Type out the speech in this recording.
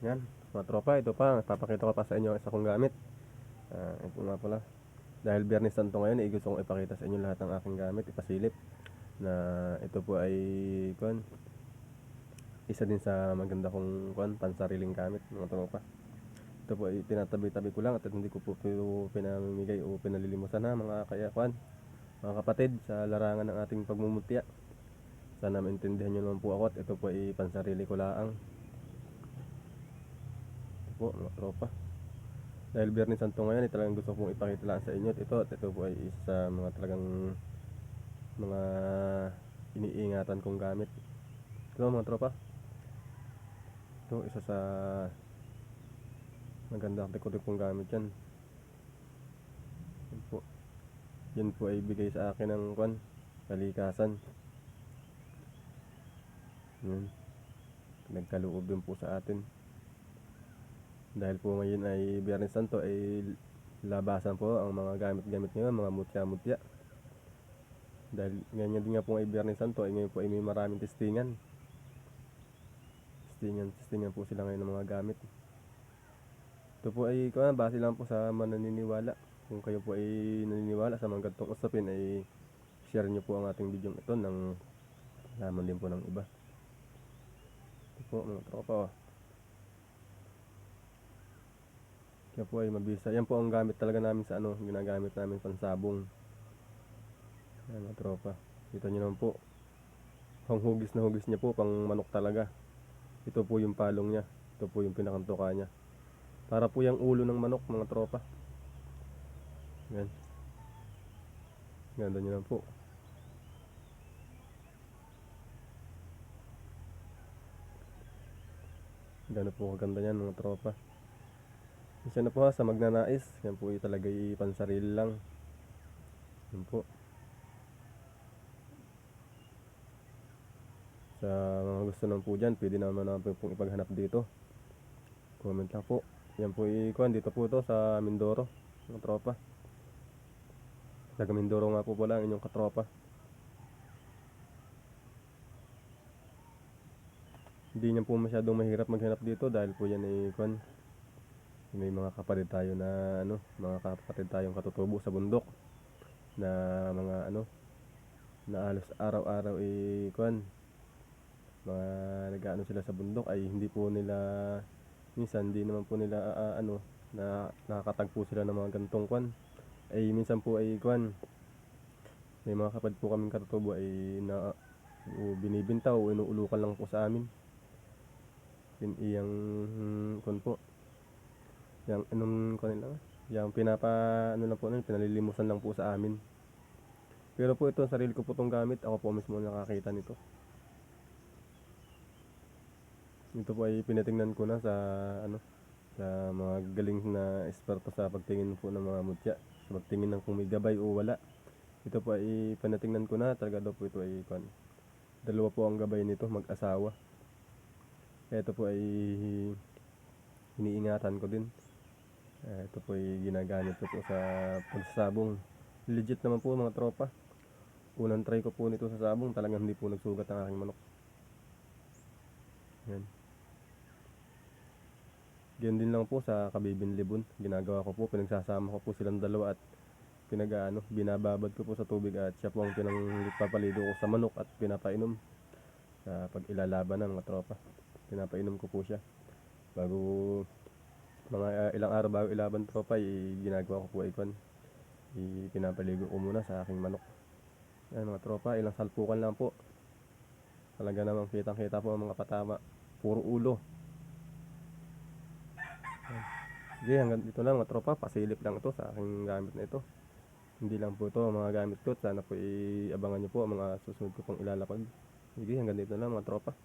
Yan, mga tropa, ito pa, papakita ko pa sa inyo ang isa kong gamit. Ito nga pala. Dahil Biyernes Santo ngayon, gusto kong ipakita sa inyo lahat ng aking gamit, ipasilip. Na ito po ay isa din sa maganda kong pansariling gamit, mga tropa. Ito po ay tinatabi-tabi ko lang at hindi ko po pinamimigay o pinalilimusan na mga mga kapatid sa larangan ng ating pagmumutya. Sana maintindihan nyo naman po ako at ito po ay pansarili ko laang. Ito po mga tropa. Dahil Biyernes Santo ngayon, talagang gusto kong ipakita lang sa inyo at ito po ay isa sa mga talagang mga iniingatan kong gamit. Ito mga tropa. Ito isa sa magandang tikutik kong gamit yan. Yan po ay bigay sa akin ng kalikasan. Yan. Nagkaloob din po sa atin. Dahil po ngayon ay Biyernes Santo ay labasan po ang mga gamit-gamit ngayon, mga mutya-mutya. Dahil ngayon din nga po ay Biyernes Santo ay ngayon po ay may maraming testingan. Testingan po sila ngayon ng mga gamit. Ito po ay base lang po sa mananiniwala. Kung kayo po ay naniniwala sa mga ganitong usapin ay share nyo po ang ating video ito nang laman din po ng iba. Ito po mga tropa. Kaya po ay mabisa. Yan po ang gamit talaga namin sa ginagamit namin pansabong. Yan mga tropa. Kita nyo naman po. Panghugis na hugis niya po, pang manok talaga. Ito po yung palong niya. Ito po yung pinakantuka niya. Para po yung ulo ng manok mga tropa. Yan. Ganda nyo naman po. Ganda po kaganda yan mga tropa. Isa na po sa magnanais. Yan po talaga pansarili lang. Yan po. Sa mga gusto naman po dyan, pwede naman pong ipaghanap dito. Comment lang po. Yan po dito po to sa Mindoro mga tropa. Taga Mindoro nga po pala ang inyong katropa. Hindi niya po masyadong mahirap maghanap dito dahil po yan ay may mga kapatid tayo na mga kapatid tayong katutubo sa bundok na mga na halos araw-araw mga nag-aano sila sa bundok ay hindi po nila minsan hindi naman po nila na nakakatagpo sila ng mga gantong ay minsan po ay may mga kapatid po kaming katutubo ay na binibinta o inuulukan lang po sa amin. Iyang po yung yung lang po pinalilimusan lang po sa amin. Pero po ito sarili ko po itong gamit, ako po mismo nakakita nito. Ito po ay pinatingnan ko na sa sa mga galing na eksperto sa pagtingin po ng mga mutya, sa pagtingin ng kung may gabay o wala. Ito po ay pinatingnan ko na talaga daw po ito ay dalawa po ang gabay nito, mag-asawa. Ito po ay iniingatan ko din. Ito po ay ginagamit ko po sa pagsasabong. Legit naman po mga tropa. Unang try ko po nito sa sabong, talagang hindi po nagsugat ang aking manok. Yan. Ganyan din lang po sa kabibin libon. Ginagawa ko po, pinagsasama ko po silang dalawa at binababad ko po sa tubig at siya po ang pinagpapalido ko sa manok at pinapainom. Sa pag ilalaban ng mga tropa, pinapainom ko po siya. Bago mga ilang araw bago ilaban tropa, ginagawa ko po pinapaligo ko muna sa aking manok. Yan mga tropa, ilang salpukan lang po. Talaga namang kitang kita po ang mga patama. Puro ulo. Sige, hanggang dito lang mga tropa. Pasilip lang ito sa aking gamit na ito. Hindi lang po ito mga gamit ko. Sana po iabangan nyo po ang mga susunod ko pong ilalapag. Sige, hanggang dito lang mga tropa.